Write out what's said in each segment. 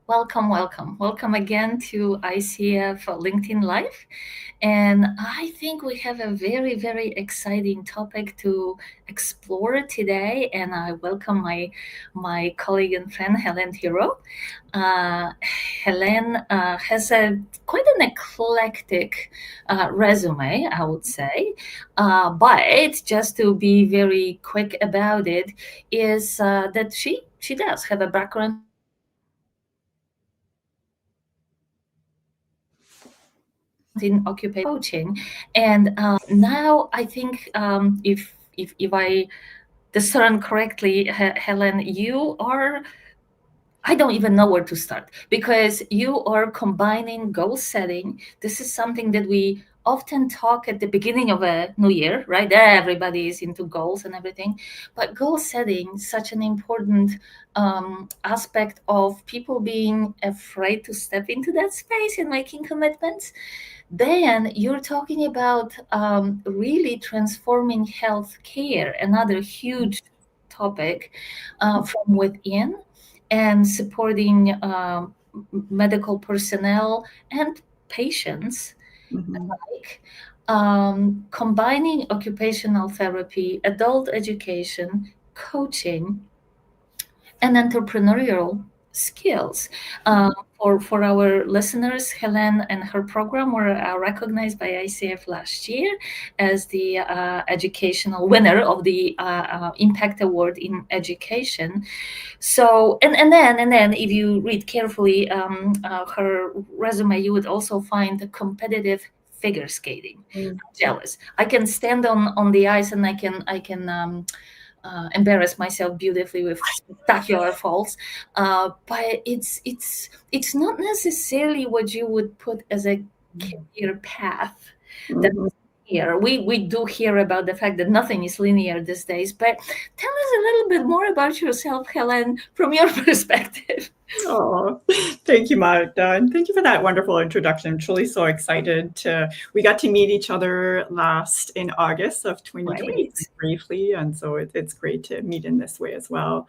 Welcome, welcome. Welcome again to ICF LinkedIn Live. And I think we have a very, very exciting topic to explore today. And I welcome my colleague and friend, Hélène Thériault. Hélène has a quite an eclectic resume, I would say. But just to be very quick about it, is that she does have a background in occupational coaching, and now I think if I discern correctly, Helen, you are, I don't even know where to start because you are combining goal setting. This is something that we often talk at the beginning of a new year, right? Everybody is into goals and everything, but goal setting is such an important aspect of people being afraid to step into that space and making commitments. Then you're talking about really transforming healthcare, another huge topic from within, and supporting medical personnel and patients alike, combining occupational therapy, adult education, coaching, and entrepreneurial skills. For our listeners, Hélène and her program were recognized by ICF last year as the educational winner of the Impact Award in Education. So, and then, if you read carefully her resume, you would also find the competitive figure skating. I'm jealous. I can stand on the ice and I can embarrass myself beautifully with spectacular falls, but it's not necessarily what you would put as a career path. That here we do hear about the fact that nothing is linear these days. But tell us a little bit more about yourself, Helen, from your perspective. Oh, thank you, Marta, and thank you for that wonderful introduction. I'm truly so excited we got to meet each other last in August of 2020 briefly, and so it's great to meet in this way as well.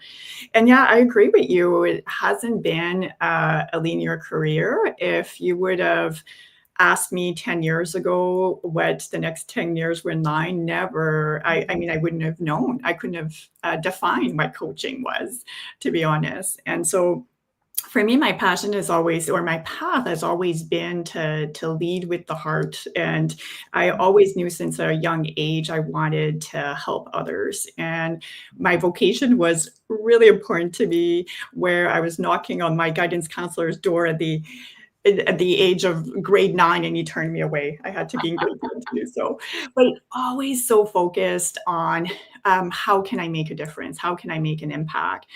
And yeah, I agree with you. It hasn't been a linear career. If you would have asked me 10 years ago what the next 10 years were in, never, I mean, I wouldn't have known. I couldn't have defined what coaching was, to be honest. And so for me, my passion is always, or my path has always been to lead with the heart. And I always knew since a young age I wanted to help others. And my vocation was really important to me, where I was knocking on my guidance counselor's door at the age of grade 9, and he turned me away. I had to be in grade 10 to do so. But always so focused on how can I make a difference? How can I make an impact?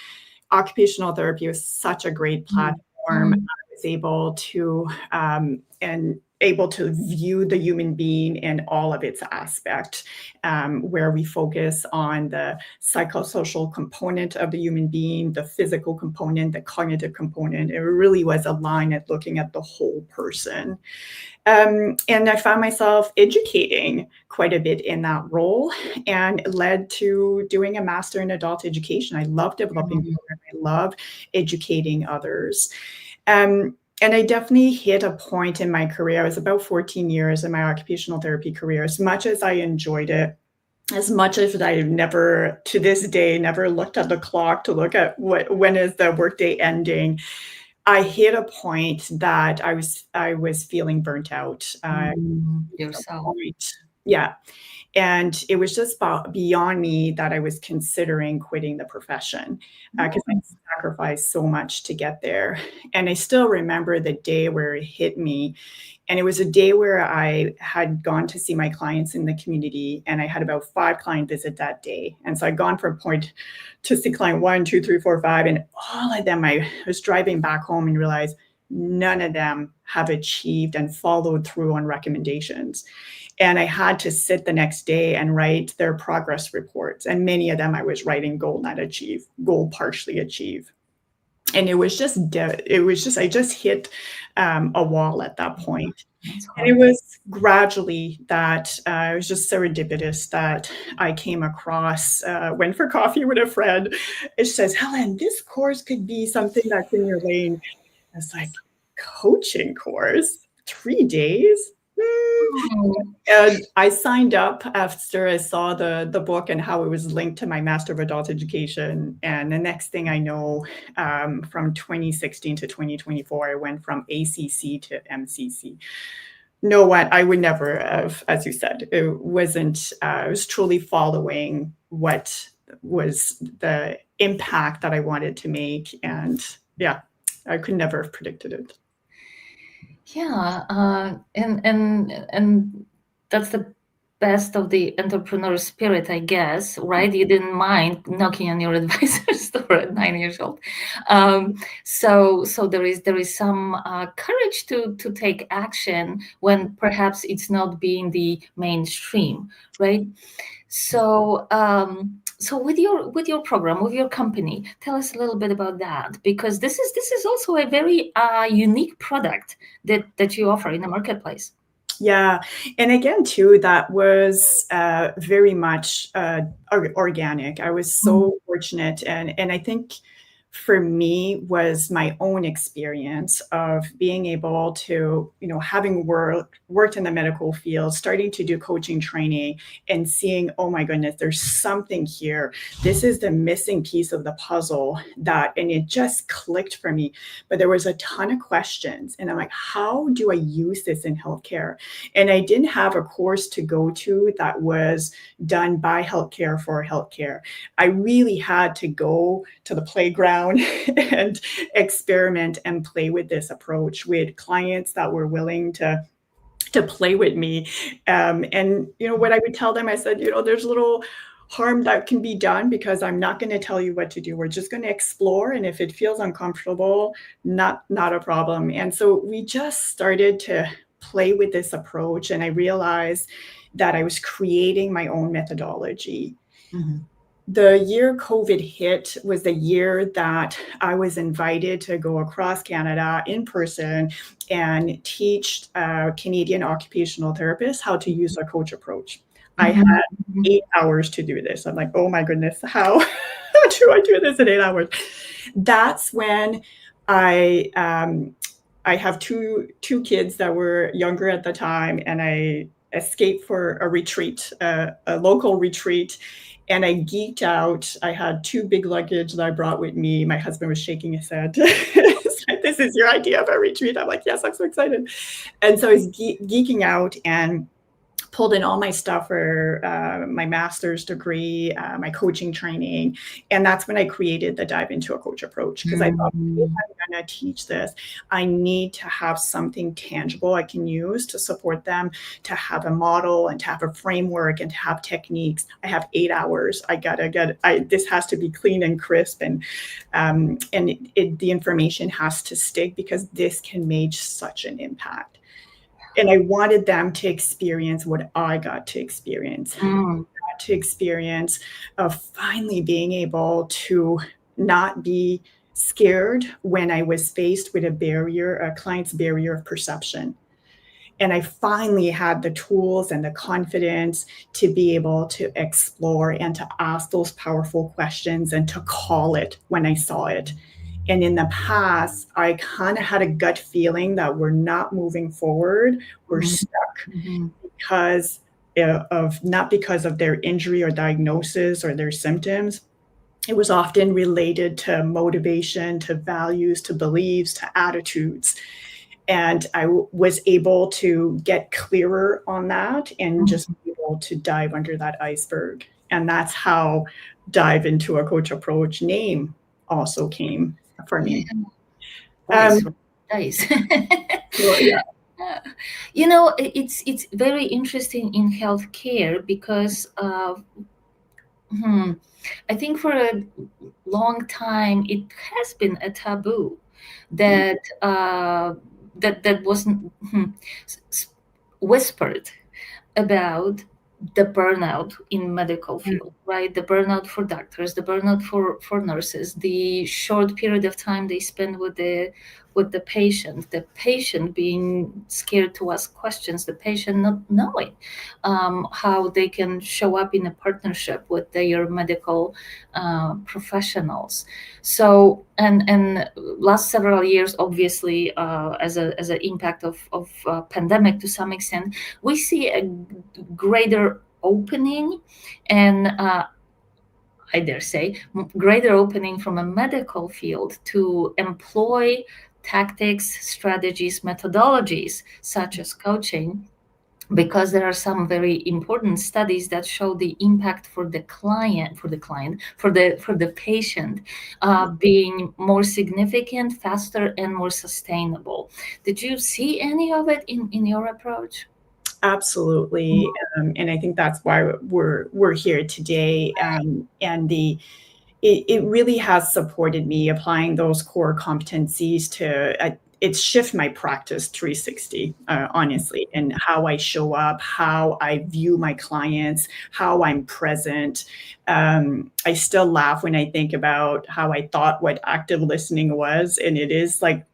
Occupational therapy was such a great platform. I was able to view the human being in all of its aspect, where we focus on the psychosocial component of the human being, the physical component, the cognitive component. It really was aligned at looking at the whole person. And I found myself educating quite a bit in that role, and it led to doing a master in adult education. I love developing programs. I love educating others. And I definitely hit a point in my career. I was about 14 years in my occupational therapy career. As much as I enjoyed it, as much as I've never, to this day, never looked at the clock to look at when is the workday ending, I hit a point that I was feeling burnt out. Yourself. Yeah. And it was just beyond me that I was considering quitting the profession because I sacrificed so much to get there. And I still remember the day where it hit me. And it was a day where I had gone to see my clients in the community, and I had about 5 client visit that day. And so I'd gone from point to see client 1, 2, 3, 4, 5, and all of them, I was driving back home and realized none of them have achieved and followed through on recommendations. And I had to sit the next day and write their progress reports. And many of them I was writing goal not achieved, goal partially achieved. And it was just, I just hit a wall at that point. And it was gradually that it was just serendipitous that I came across, went for coffee with a friend. It says, Helen, this course could be something that's in your lane. It's like, coaching course, 3 days? Mm. And I signed up after I saw the book and how it was linked to my Master of Adult Education. And the next thing I know, from 2016 to 2024, I went from ACC to MCC. No, what I would never have, as you said, it wasn't. I was truly following what was the impact that I wanted to make, and yeah, I could never have predicted it. Yeah, and that's the best of the entrepreneur spirit, I guess, right? You didn't mind knocking on your advisor's door at 9 years old. So there is some courage to take action when perhaps it's not being the mainstream, right? So so with your program, with your company, tell us a little bit about that, because this is also a very unique product that you offer in the marketplace. Yeah, and again, too, that was very much organic. I was so fortunate, and I think for me was my own experience of being able to, having worked in the medical field, starting to do coaching training, and seeing, oh my goodness, there's something here. This is the missing piece of the puzzle and it just clicked for me. But there was a ton of questions, and I'm like, how do I use this in healthcare? And I didn't have a course to go to that was done by healthcare for healthcare. I really had to go to the playground and experiment and play with this approach with clients that were willing to play with me. And what I would tell them, I said, there's little harm that can be done, because I'm not going to tell you what to do. We're just going to explore. And if it feels uncomfortable, not a problem. And so we just started to play with this approach. And I realized that I was creating my own methodology. The year COVID hit was the year that I was invited to go across Canada in person and teach Canadian occupational therapists how to use a coach approach. I had 8 hours to do this. I'm like, oh my goodness, how do I do this in 8 hours? That's when I have two kids that were younger at the time, and I escaped for a retreat, a local retreat. And I geeked out. I had 2 big luggage that I brought with me. My husband was shaking his head. Like, this is your idea of a retreat? I'm like, yes, I'm so excited. And so I was geeking out and pulled in all my stuff for my master's degree, my coaching training. And that's when I created the Dive Into a Coach approach, because I thought, if I'm going to teach this, I need to have something tangible I can use to support them, to have a model and to have a framework and to have techniques. I have 8 hours. This has to be clean and crisp, and the information has to stick, because this can make such an impact. And I wanted them to experience what I got to experience. To experience of finally being able to not be scared when I was faced with a client's barrier of perception. And I finally had the tools and the confidence to be able to explore and to ask those powerful questions and to call it when I saw it. And in the past, I kind of had a gut feeling that we're not moving forward, we're stuck, because not because of their injury or diagnosis or their symptoms. It was often related to motivation, to values, to beliefs, to attitudes. And I was able to get clearer on that and just be able to dive under that iceberg. And that's how Dive Into a Coach approach name also came for me. Nice. Well, yeah. It's very interesting in healthcare, because I think for a long time it has been a taboo that that wasn't whispered about the burnout in medical field, right? The burnout for doctors, the burnout for nurses, the short period of time they spend with with the patient being scared to ask questions, the patient not knowing how they can show up in a partnership with their medical professionals. So, and last several years, obviously, as an impact of pandemic to some extent, we see a greater opening and I dare say, greater opening from a medical field to employ tactics, strategies, methodologies such as coaching, because there are some very important studies that show the impact for the patient being more significant, faster, and more sustainable. Did you see any of it in your approach? Absolutely. And I think that's why we're here today. And it really has supported me applying those core competencies to it's shift my practice 360, honestly, and how I show up, how I view my clients, how I'm present. I still laugh when I think about how I thought what active listening was, and it is like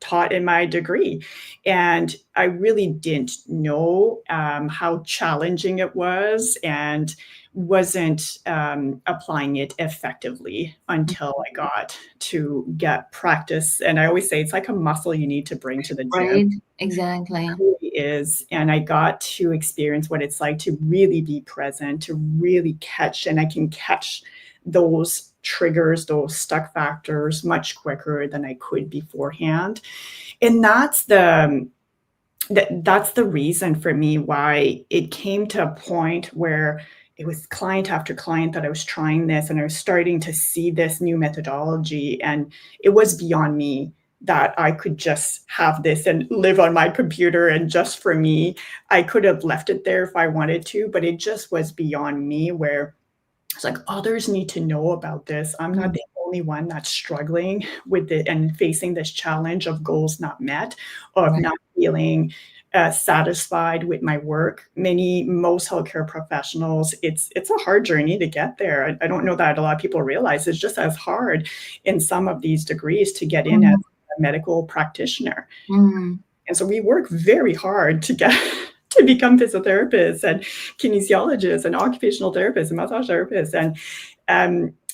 taught in my degree. And I really didn't know how challenging it was, and wasn't applying it effectively until I got to get practice. And I always say it's like a muscle you need to bring to the gym. Right, exactly. It really is. And I got to experience what it's like to really be present, to really catch, and I can catch those triggers, those stuck factors much quicker than I could beforehand. And that's the reason for me why it came to a point where it was client after client that I was trying this, and I was starting to see this new methodology, and it was beyond me that I could just have this and live on my computer, and just for me. I could have left it there if I wanted to, but it just was beyond me, where it's like others need to know about this. I'm not the only one that's struggling with it and facing this challenge of goals not met, or of not feeling satisfied with my work. Most healthcare professionals, it's a hard journey to get there. I don't know that a lot of people realize it's just as hard in some of these degrees to get in as a medical practitioner. And so we work very hard to get to become physiotherapists and kinesiologists and occupational therapists and massage therapists,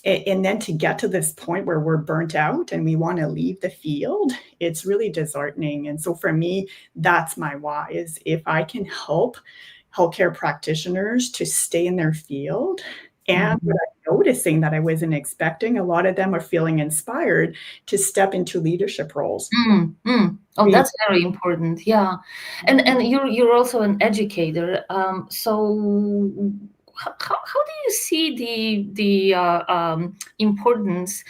and then to get to this point where we're burnt out and we want to leave the field, it's really disheartening. And so for me, that's my why, is if I can help healthcare practitioners to stay in their field. And what I'm noticing that I wasn't expecting, a lot of them are feeling inspired to step into leadership roles. Oh, that's very important. Yeah. And you're also an educator. So how do you see the importance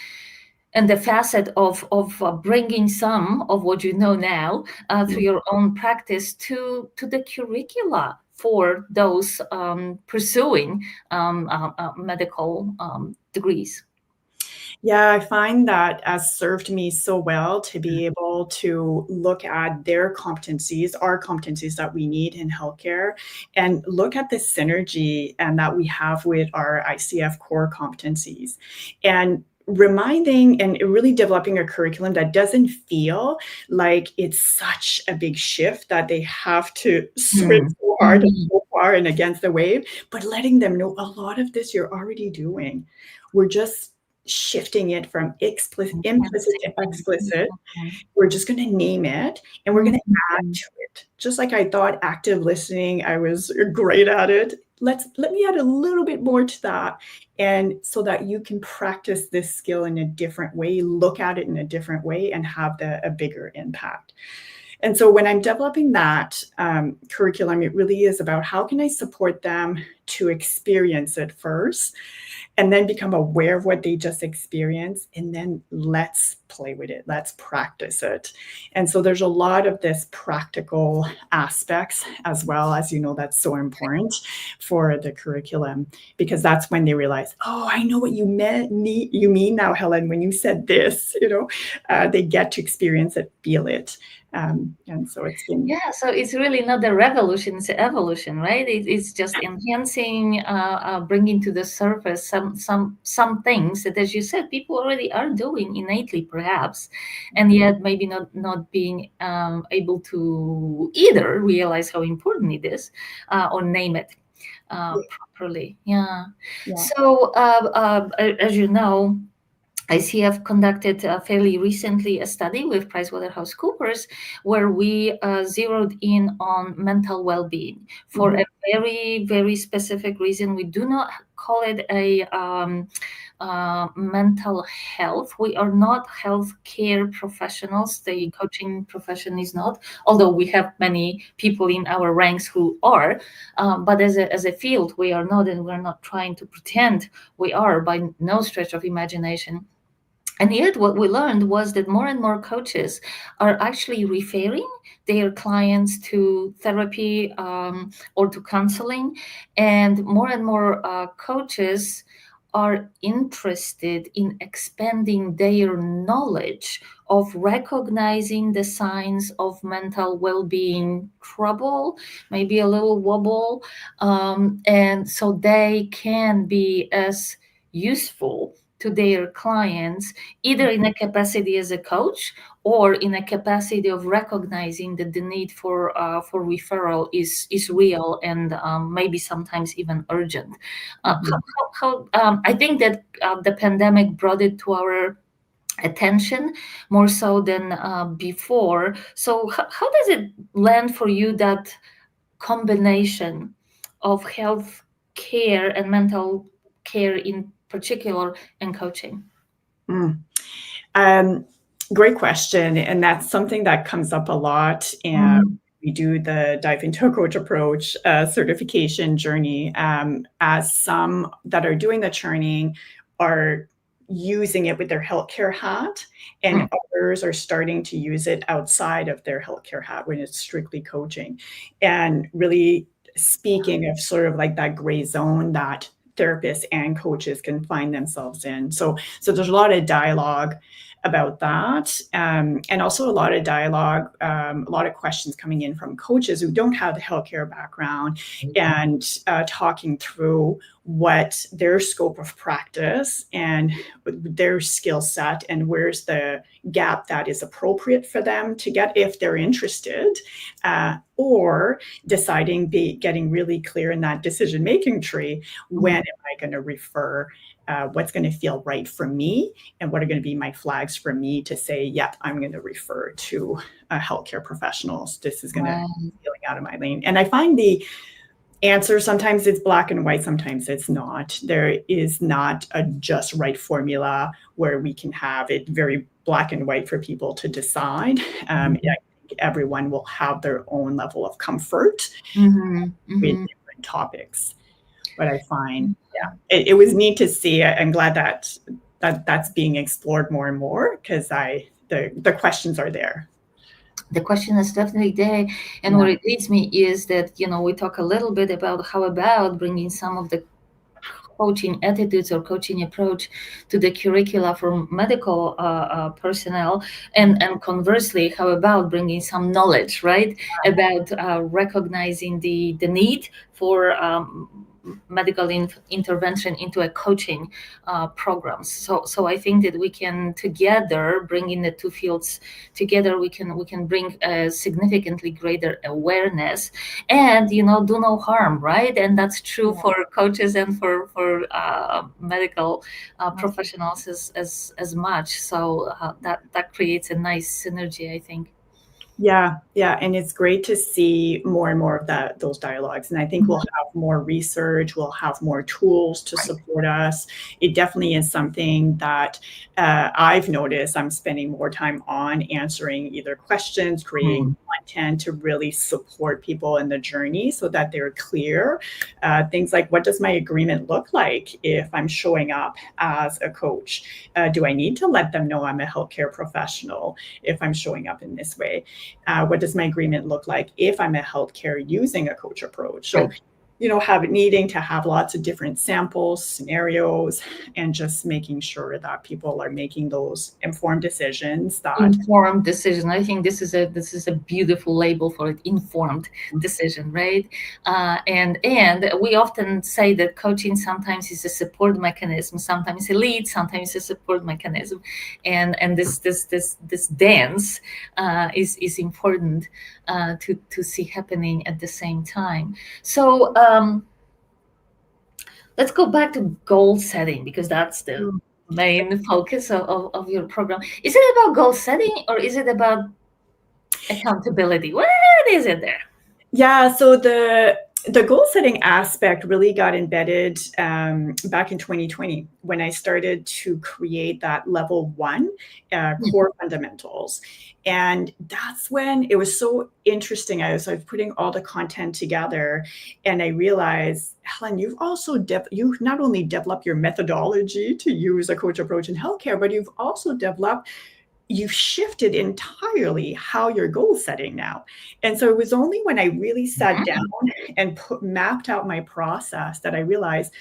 and the facet of bringing some of what you know now through your own practice to the curricula for those pursuing medical degrees? Yeah, I find that has served me so well to be able to look at their competencies, our competencies that we need in healthcare, and look at the synergy and that we have with our ICF core competencies. And reminding and really developing a curriculum that doesn't feel like it's such a big shift that they have to swim so hard and so far and against the wave, but letting them know a lot of this you're already doing. We're just shifting it from implicit to explicit. We're just going to name it, and we're going to add to it. Just like I thought active listening, I was great at it. Let me add a little bit more to that, and so that you can practice this skill in a different way, look at it in a different way, and have a bigger impact. And so when I'm developing that curriculum, it really is about how can I support them to experience it first, and then become aware of what they just experienced, and then let's play with it. Let's practice it. And so there's a lot of this practical aspects as well, as you know, that's so important for the curriculum, because that's when they realize, oh, I know what you mean now, Helen, when you said this, they get to experience it, feel it. And so it's been. Yeah, so it's really not a revolution, it's an evolution, right? It's just enhancing, bringing to the surface some things that, as you said, people already are doing innately, perhaps, and yet maybe not being able to either realize how important it is or name it properly. Yeah. Yeah. So, as you know, ICF conducted fairly recently a study with PricewaterhouseCoopers where we zeroed in on mental well-being for a very, very specific reason. We do not call it a mental health. We are not healthcare professionals. The coaching profession is not, although we have many people in our ranks who are. But as a field, we are not, and we're not trying to pretend we are by no stretch of imagination. And yet, what we learned was that more and more coaches are actually referring their clients to therapy or to counseling. And more coaches are interested in expanding their knowledge of recognizing the signs of mental well-being trouble, maybe a little wobble. And so they can be as useful to their clients, either in a capacity as a coach or in a capacity of recognizing that the need for referral is real and maybe sometimes even urgent. I think that the pandemic brought it to our attention more so than before. So how does it land for you, that combination of health care and mental care in particular and coaching? Great question. And that's something that comes up a lot. And we do the Dive into a Coach approach certification journey, as some that are doing the training are using it with their healthcare hat, and others are starting to use it outside of their healthcare hat when it's strictly coaching. And really speaking of sort of like that gray zone that therapists and coaches can find themselves in. So there's a lot of dialogue about that, and also a lot of dialogue, a lot of questions coming in from coaches who don't have the healthcare background, and talking through what their scope of practice and their skill set, and where's the gap that is appropriate for them to get if they're interested, or deciding, getting really clear in that decision-making tree, when am I going to refer, what's going to feel right for me, and what are going to be my flags for me to say, yep, I'm going to refer to healthcare professionals. This is going to be feeling out of my lane. And I find the answer, sometimes it's black and white, sometimes it's not. There is not a just right formula where we can have it very black and white for people to decide. I think everyone will have their own level of comfort with different topics. But I find, it was neat to see. I'm glad that that's being explored more and more, because the questions are there. The question is definitely there. And where it leads me is that, we talk a little bit about how about bringing some of the coaching attitudes or coaching approach to the curricula for medical personnel, and conversely, how about bringing some knowledge, right, about recognizing the need for medical intervention into a coaching programs. So I think that we can together, bringing the two fields together, we can bring a significantly greater awareness, and do no harm, right? And that's true for coaches and for medical professionals as much. So that creates a nice synergy, I think. Yeah, and it's great to see more and more of those dialogues. And I think we'll have more research, we'll have more tools to support us. It definitely is something that I've noticed I'm spending more time on, answering either questions, creating content to really support people in the journey so that they're clear. Things like, what does my agreement look like if I'm showing up as a coach? Do I need to let them know I'm a healthcare professional if I'm showing up in this way? What does my agreement look like if I'm a healthcare using a coach approach? So needing to have lots of different samples, scenarios, and just making sure that people are making those informed decisions. Informed decision. I think this is a beautiful label for it. Informed decision, right? And we often say that coaching sometimes is a support mechanism, sometimes a lead, sometimes a support mechanism, and this dance is important to see happening at the same time. So let's go back to goal setting, because that's the main focus of your program. Is it about goal setting, or is it about accountability? What is it there? Yeah, so the goal setting aspect really got embedded back in 2020 when I started to create that level 1 core fundamentals. And that's when it was so interesting. I was putting all the content together, and I realized, Helen, you've also you've not only developed your methodology to use a coach approach in healthcare, but you've shifted entirely how you're goal setting now. And so it was only when I really sat down and mapped out my process that I realized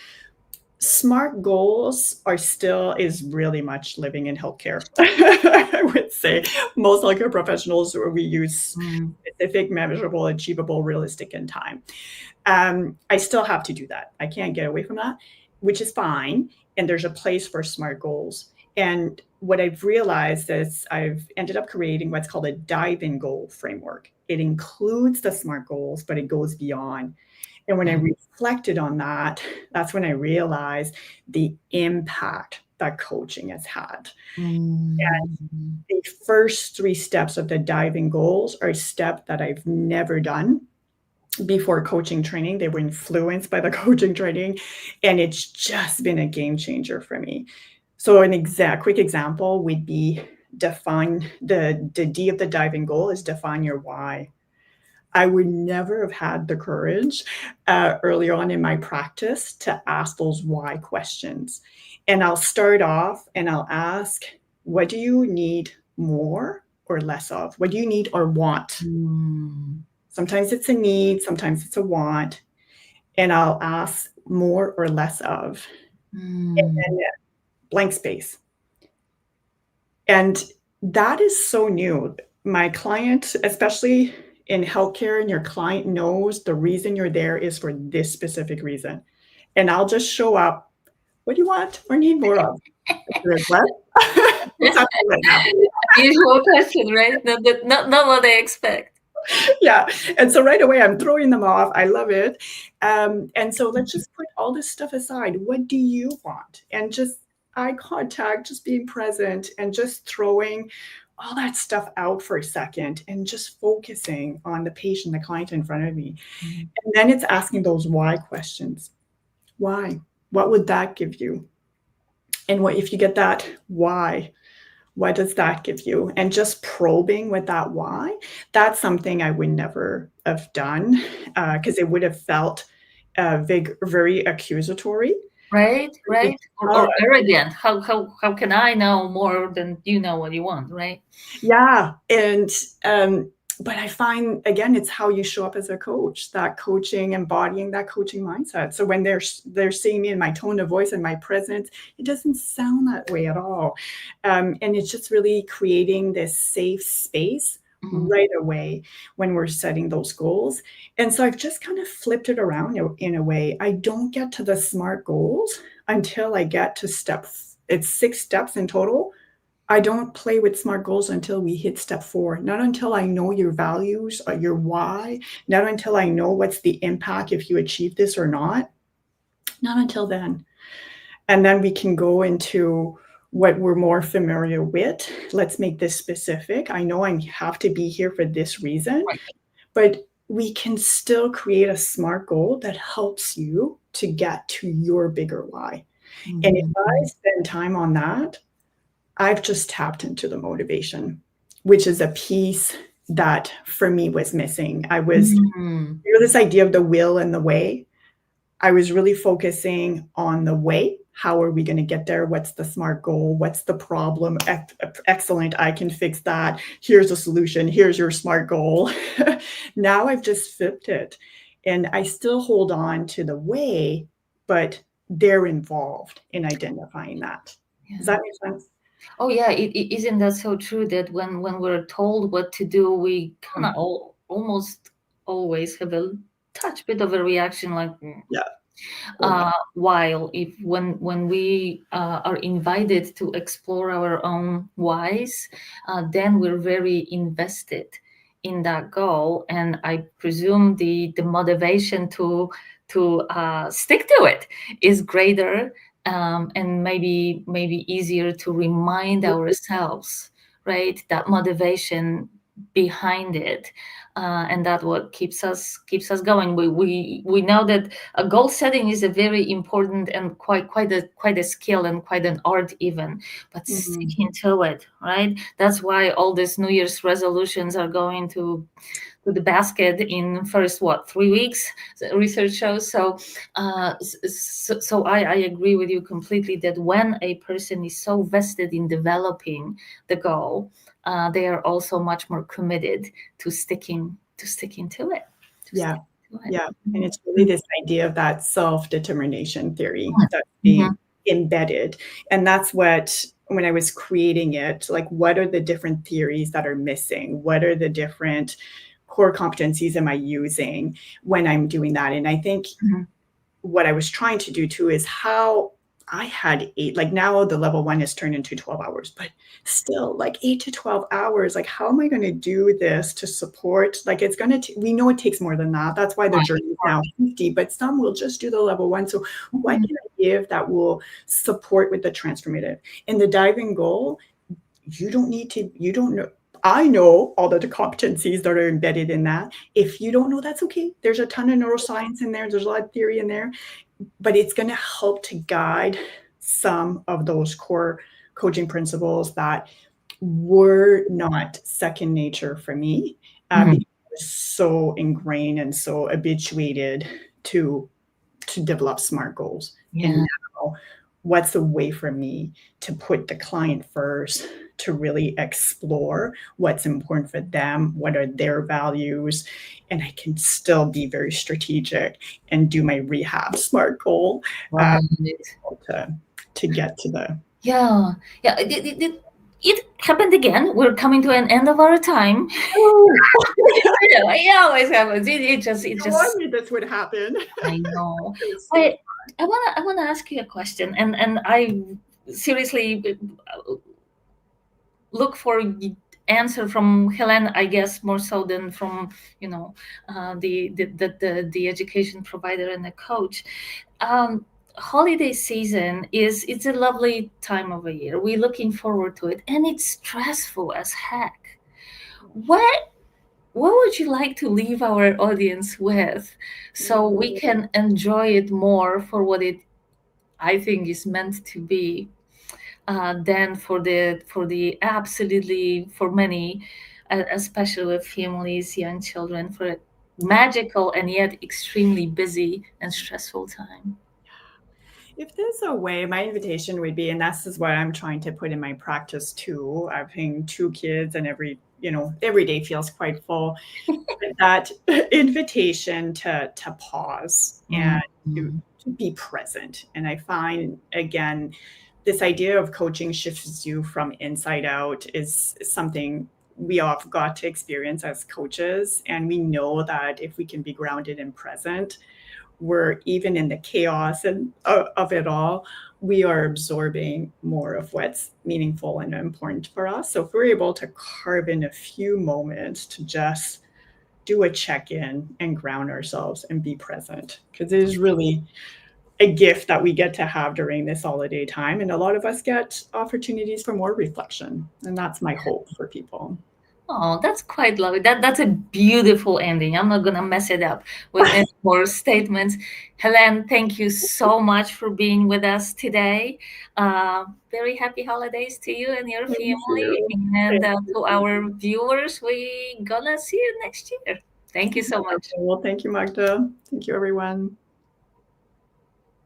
SMART goals is really much living in healthcare. I would say most healthcare professionals, we use specific, measurable, achievable, realistic, in time. I still have to do that. I can't get away from that, which is fine. And there's a place for SMART goals. And what I've realized is I've ended up creating what's called a dive-in goal framework. It includes the SMART goals, but it goes beyond. And when I reflected on that, that's when I realized the impact that coaching has had. And the first 3 steps of the dive-in goals are a step that I've never done before coaching training. They were influenced by the coaching training, and it's just been a game changer for me. So quick example would be define the D of the dive-in goal is define your why. I would never have had the courage early on in my practice to ask those why questions. And I'll start off and I'll ask, what do you need more or less of? What do you need or want? Sometimes it's a need, sometimes it's a want. And I'll ask more or less of. And then blank space. And that is so new. My client, especially in healthcare, and your client knows the reason you're there is for this specific reason. And I'll just show up. What do you want or need more of? What? Usual question, right? Not what they expect. Yeah. And so right away, I'm throwing them off. I love it. And so let's just put all this stuff aside. What do you want? And just eye contact, just being present, and just throwing all that stuff out for a second and just focusing on the patient, the client in front of me. And then it's asking those why questions. Why? What would that give you? And what if you get that why? What does that give you? And just probing with that why, that's something I would never have done because it would have felt very accusatory. Right. Or arrogant. How can I know more than you know what you want, right? Yeah. And but I find, again, it's how you show up as a coach, that coaching, embodying that coaching mindset. So when they're seeing me in my tone of voice and my presence, it doesn't sound that way at all. And it's just really creating this safe space right away when we're setting those goals. And so I've just kind of flipped it around in a way. I don't get to the SMART goals until I get to it's 6 steps in total. I don't play with SMART goals until we hit step 4, not until I know your values or your why, not until I know what's the impact if you achieve this or not until then. And then we can go into what we're more familiar with. Let's make this specific. I know I have to be here for this reason, but we can still create a SMART goal that helps you to get to your bigger why. And if I spend time on that, I've just tapped into the motivation, which is a piece that for me was missing. I was, this idea of the will and the way. I was really focusing on the way. How are we going to get there? What's the SMART goal? What's the problem? Excellent. I can fix that. Here's a solution. Here's your SMART goal. Now I've just flipped it. And I still hold on to the way, but they're involved in identifying that. Does that make sense? Oh yeah, isn't that so true that when we're told what to do, we kind of almost always have a touch bit of a reaction, like, Yeah. Totally. while if when we are invited to explore our own whys, then we're very invested in that goal, and I presume the motivation to stick to it is greater, and maybe easier to remind ourselves, right, that motivation behind it, and that what keeps us going. We know that a goal setting is a very important and quite a skill and quite an art even, but sticking to it, right? That's why all these New Year's resolutions are going to the basket in first 3 weeks, research shows. So I agree with you completely that when a person is so vested in developing the goal, they are also much more committed to sticking to it. Yeah. Yeah. And it's really this idea of that self-determination theory that's being embedded. And that's what, when I was creating it, like, what are the different theories that are missing? What are the different core competencies am I using when I'm doing that? And I think what I was trying to do too is how I had 8, like now the level 1 is turned into 12 hours, but still like 8 to 12 hours. Like, how am I going to do this to support? Like, it's going to, we know it takes more than that. That's why the journey is now 50, but some will just do the level 1. So what can I give that will support with the transformative? In the diving goal, you don't need to, you don't know. I know all the competencies that are embedded in that. If you don't know, that's okay. There's a ton of neuroscience in there. There's a lot of theory in there, but it's going to help to guide some of those core coaching principles that were not second nature for me, because I was so ingrained and so habituated to develop SMART goals. And now, what's a way for me to put the client first, to really explore what's important for them, what are their values, and I can still be very strategic and do my rehab SMART goal to get to the... Yeah. It happened again. We're coming to an end of our time. It always happens. It just. I knew this would happen. I know. I wanna ask you a question, and I seriously look for answer from Hélène, I guess, more so than from the education provider and the coach. Holiday season it's a lovely time of the year. We're looking forward to it, and it's stressful as heck. What would you like to leave our audience with so we can enjoy it more for what it, I think, is meant to be, than for the absolutely, for many, especially with families, young children, for a magical and yet extremely busy and stressful time? If there's a way, my invitation would be, and this is what I'm trying to put in my practice too. I've having 2 kids, and every day feels quite full. But that invitation to pause and to be present. And I find, again, this idea of coaching shifts you from inside out is something we all have got to experience as coaches. And we know that if we can be grounded and present, we're, even in the chaos and of it all, we are absorbing more of what's meaningful and important for us. So if we're able to carve in a few moments to just do a check-in and ground ourselves and be present, because it is really a gift that we get to have during this holiday time. And a lot of us get opportunities for more reflection. And that's my hope for people. Oh, that's quite lovely. That's a beautiful ending. I'm not gonna mess it up with any more statements. Hélène, thank you so much for being with us today. Very happy holidays to you and your family. And to our viewers, we gonna see you next year. Thank you so much. Well, thank you, Magda. Thank you, everyone.